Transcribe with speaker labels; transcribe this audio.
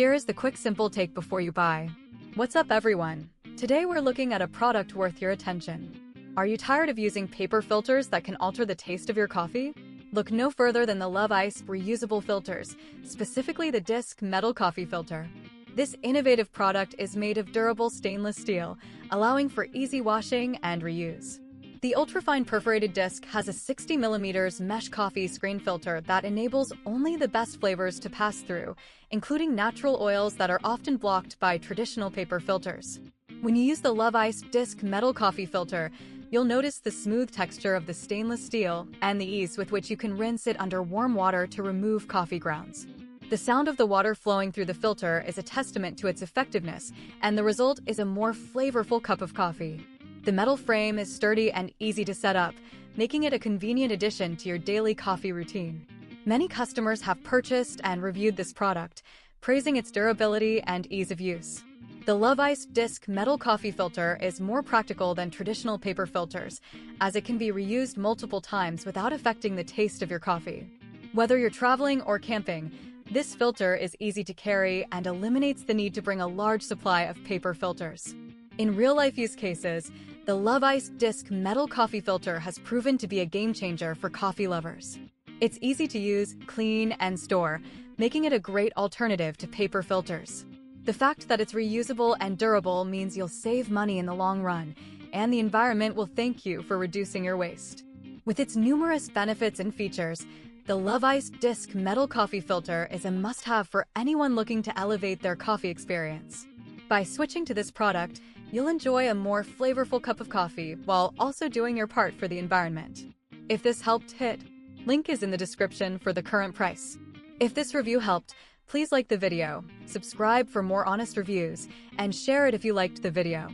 Speaker 1: Here is the quick simple take before you buy. What's up everyone? Today we're looking at a product worth your attention. Are you tired of using paper filters that can alter the taste of your coffee? Look no further than the Love Ice reusable filters, specifically the disc metal coffee filter. This innovative product is made of durable stainless steel, allowing for easy washing and reuse. The ultrafine perforated disc has a 60mm mesh coffee screen filter that enables only the best flavors to pass through, including natural oils that are often blocked by traditional paper filters. When you use the Love Ice disc metal coffee filter, you'll notice the smooth texture of the stainless steel and the ease with which you can rinse it under warm water to remove coffee grounds. The sound of the water flowing through the filter is a testament to its effectiveness, and the result is a more flavorful cup of coffee. The metal frame is sturdy and easy to set up, making it a convenient addition to your daily coffee routine. Many customers have purchased and reviewed this product, praising its durability and ease of use. The Love Ice disc metal coffee filter is more practical than traditional paper filters, as it can be reused multiple times without affecting the taste of your coffee. Whether you're traveling or camping, this filter is easy to carry and eliminates the need to bring a large supply of paper filters. In real-life use cases, the Love Ice disc metal coffee filter has proven to be a game-changer for coffee lovers. It's easy to use, clean, and store, making it a great alternative to paper filters. The fact that it's reusable and durable means you'll save money in the long run, and the environment will thank you for reducing your waste. With its numerous benefits and features, the Love Ice disc metal coffee filter is a must-have for anyone looking to elevate their coffee experience. By switching to this product, you'll enjoy a more flavorful cup of coffee while also doing your part for the environment. If this helped, link is in the description for the current price. If this review helped, please like the video, subscribe for more honest reviews, and share it if you liked the video.